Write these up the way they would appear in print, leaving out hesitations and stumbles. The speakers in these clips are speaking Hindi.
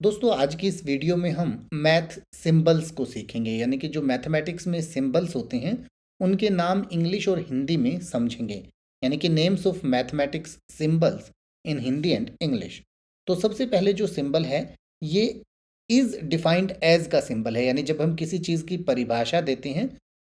दोस्तों आज की इस वीडियो में हम मैथ सिंबल्स को सीखेंगे, यानी कि जो मैथमेटिक्स में सिंबल्स होते हैं उनके नाम इंग्लिश और हिंदी में समझेंगे, यानी कि names of mathematics symbols in Hindi and English. तो सबसे पहले जो सिंबल है ये इज डिफाइंड एज का सिंबल है, यानी जब हम किसी चीज़ की परिभाषा देते हैं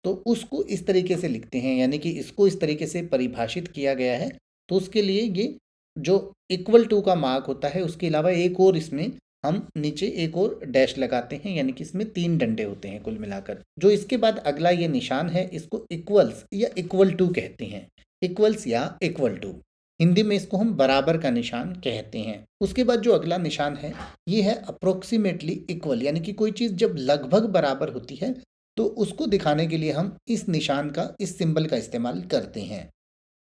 तो उसको इस तरीके से लिखते हैं, यानी कि इसको इस तरीके से परिभाषित किया गया है। तो उसके लिए ये जो इक्वल टू का मार्क होता है उसके अलावा एक और इसमें हम नीचे एक और डैश लगाते हैं, यानी कि इसमें 3 डंडे होते हैं कुल मिलाकर। जो इसके बाद अगला ये निशान है इसको इक्वल्स या इक्वल टू कहते हैं। इक्वल्स या इक्वल टू, हिंदी में इसको हम बराबर का निशान कहते हैं। उसके बाद जो अगला निशान है ये है अप्रोक्सीमेटली इक्वल, यानी कि कोई चीज़ जब लगभग बराबर होती है तो उसको दिखाने के लिए हम इस निशान का, इस सिंबल का इस्तेमाल करते हैं।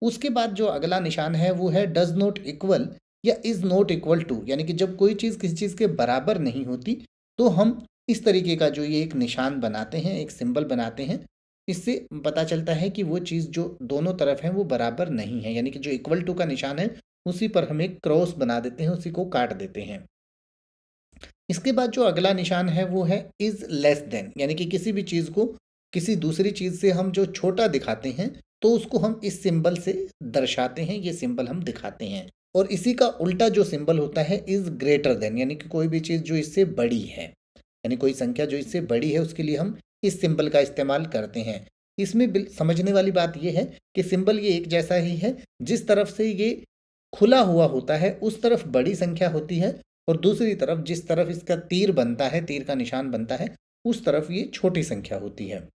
उसके बाद जो अगला निशान है वो है डज नॉट इक्वल या इज नॉट इक्वल टू, यानी कि जब कोई चीज़ किसी चीज़ के बराबर नहीं होती तो हम इस तरीके का जो ये एक निशान बनाते हैं, एक सिंबल बनाते हैं। इससे पता चलता है कि वो चीज़ जो दोनों तरफ है वो बराबर नहीं है, यानी कि जो इक्वल टू का निशान है उसी पर हम एक क्रॉस बना देते हैं, उसी को काट देते हैं। इसके बाद जो अगला निशान है वो है इज लेस देन, यानी कि किसी भी चीज़ को किसी दूसरी चीज़ से हम जो छोटा दिखाते हैं तो उसको हम इस सिंबल से दर्शाते हैं, ये सिंबल हम दिखाते हैं। और इसी का उल्टा जो सिंबल होता है इज ग्रेटर देन, यानी कि कोई भी चीज़ जो इससे बड़ी है, यानी कोई संख्या जो इससे बड़ी है उसके लिए हम इस सिंबल का इस्तेमाल करते हैं। इसमें समझने वाली बात यह है कि सिंबल ये एक जैसा ही है, जिस तरफ से ये खुला हुआ होता है उस तरफ बड़ी संख्या होती है और दूसरी तरफ जिस तरफ इसका तीर बनता है, तीर का निशान बनता है, उस तरफ ये छोटी संख्या होती है।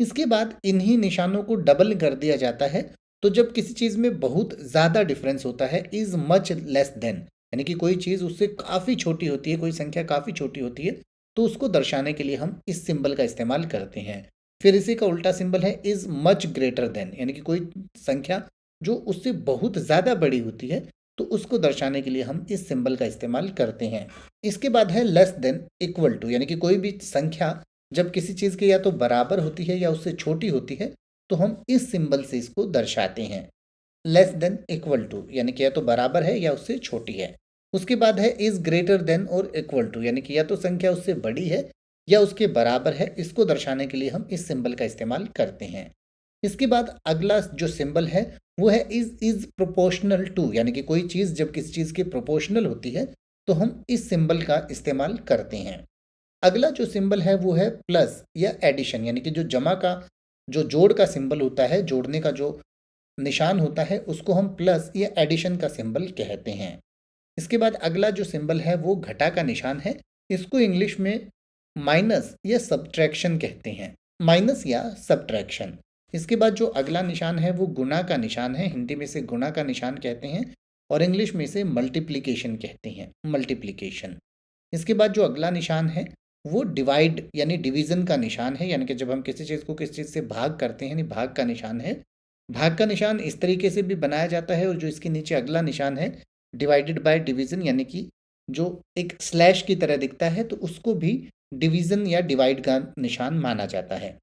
इसके बाद इन्हीं निशानों को डबल कर दिया जाता है। तो जब किसी चीज़ में बहुत ज़्यादा डिफरेंस होता है, इज़ मच लेस देन, यानी कि कोई चीज़ उससे काफ़ी छोटी होती है, कोई संख्या काफ़ी छोटी होती है, तो उसको दर्शाने के लिए हम इस सिंबल का इस्तेमाल करते हैं। फिर इसी का उल्टा सिंबल है इज़ मच ग्रेटर देन, यानी कि कोई संख्या जो उससे बहुत ज़्यादा बड़ी होती है तो उसको दर्शाने के लिए हम इस सिंबल का इस्तेमाल करते हैं। इसके बाद है लेस देन इक्वल टू, यानी कि कोई भी संख्या जब किसी चीज़ के या तो बराबर होती है या उससे छोटी होती है तो हम इस सिंबल से इसको दर्शाते हैं। लेस देन इक्वल टू, यानी कि या तो बराबर है या उससे छोटी है। उसके बाद है इज ग्रेटर देन और इक्वल टू, यानी कि या तो संख्या उससे बड़ी है या उसके बराबर है। इसको दर्शाने के लिए हम इस सिंबल का इस्तेमाल करते हैं। इसके बाद अगला जो सिंबल है वो है इज प्रोपोर्शनल टू, यानी कि कोई चीज़ जब किसी चीज़ के प्रोपोर्शनल होती है तो हम इस सिंबल का इस्तेमाल करते हैं। अगला जो सिंबल है वो है प्लस या एडिशन, यानी कि जो जमा का, जो जोड़ का सिंबल होता है, जोड़ने का जो निशान होता है उसको हम प्लस या एडिशन का सिंबल कहते हैं। इसके बाद अगला जो सिंबल है वो घटा का निशान है। इसको इंग्लिश में माइनस या सब्ट्रैक्शन कहते हैं, माइनस या सब्ट्रैक्शन। इसके बाद जो अगला निशान है वो गुणा का निशान है, हिंदी में इसे गुणा का निशान कहते हैं और इंग्लिश में इसे मल्टीप्लिकेशन कहते हैं, मल्टीप्लिकेशन। इसके बाद जो अगला निशान है वो डिवाइड यानी डिवीज़न का निशान है, यानी कि जब हम किसी चीज़ को किसी चीज़ से भाग करते हैं, यानी भाग का निशान है। भाग का निशान इस तरीके से भी बनाया जाता है और जो इसके नीचे अगला निशान है डिवाइडेड बाय डिवीज़न, यानी कि जो एक स्लैश की तरह दिखता है तो उसको भी डिवीज़न या डिवाइड का निशान माना जाता है।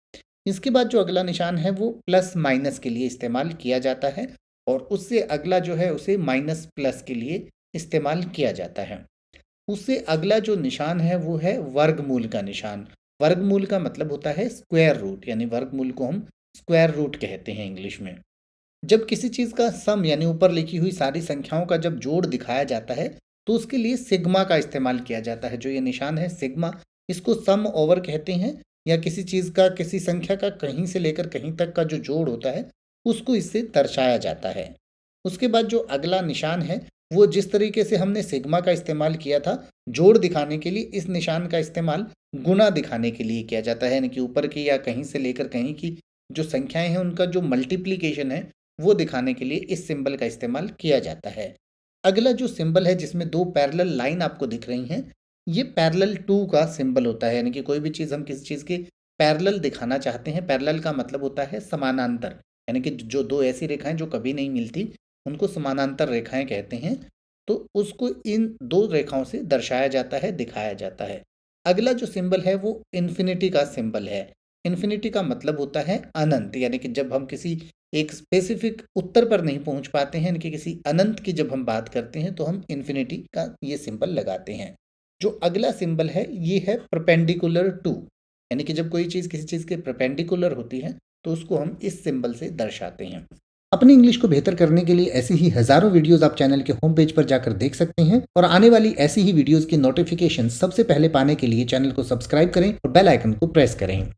इसके बाद जो अगला निशान है वो प्लस माइनस के लिए इस्तेमाल किया जाता है और उससे अगला जो है उसे माइनस प्लस के लिए इस्तेमाल किया जाता है। उससे अगला जो निशान है वो है वर्गमूल का निशान। वर्गमूल का मतलब होता है स्क्वायर रूट, यानी वर्गमूल को हम स्क्वायर रूट कहते हैं इंग्लिश में। जब किसी चीज़ का सम यानी ऊपर लिखी हुई सारी संख्याओं का जब जोड़ दिखाया जाता है तो उसके लिए सिग्मा का इस्तेमाल किया जाता है। जो ये निशान है सिग्मा, इसको सम ओवर कहते हैं, या किसी चीज़ का, किसी संख्या का कहीं से लेकर कहीं तक का जो जोड़ होता है उसको इससे दर्शाया जाता है। उसके बाद जो अगला निशान है वो जिस तरीके से हमने सिग्मा का इस्तेमाल किया था जोड़ दिखाने के लिए, इस निशान का इस्तेमाल गुना दिखाने के लिए किया जाता है, यानी कि ऊपर की या कहीं से लेकर कहीं की जो संख्याएं हैं उनका जो मल्टीप्लिकेशन है वो दिखाने के लिए इस सिंबल का इस्तेमाल किया जाता है। अगला जो सिंबल है जिसमें दो पैरेलल लाइन आपको दिख रही हैं, ये पैरेलल टू का सिंबल होता है, यानी कि कोई भी चीज़ हम किसी चीज़ के पैरेलल दिखाना चाहते हैं। पैरेलल का मतलब होता है समानांतर, यानी कि जो दो ऐसी रेखाएं जो कभी नहीं मिलती उनको समानांतर रेखाएं कहते हैं। तो उसको इन दो रेखाओं से दर्शाया जाता है, दिखाया जाता है। अगला जो सिंबल है वो इन्फिनिटी का सिंबल है। इन्फिनिटी का मतलब होता है अनंत, यानी कि जब हम किसी एक स्पेसिफिक उत्तर पर नहीं पहुंच पाते हैं, यानी कि किसी अनंत की जब हम बात करते हैं तो हम इन्फिनिटी का ये सिंबल लगाते हैं। जो अगला सिंबल है ये है परपेंडिकुलर टू, यानी कि जब कोई चीज़ किसी चीज़ के परपेंडिकुलर होती है तो उसको हम इस सिंबल से दर्शाते हैं। अपनी इंग्लिश को बेहतर करने के लिए ऐसी ही हजारों वीडियोस आप चैनल के होम पेज पर जाकर देख सकते हैं और आने वाली ऐसी ही वीडियोस की नोटिफिकेशन सबसे पहले पाने के लिए चैनल को सब्सक्राइब करें और बेल आइकन को प्रेस करें।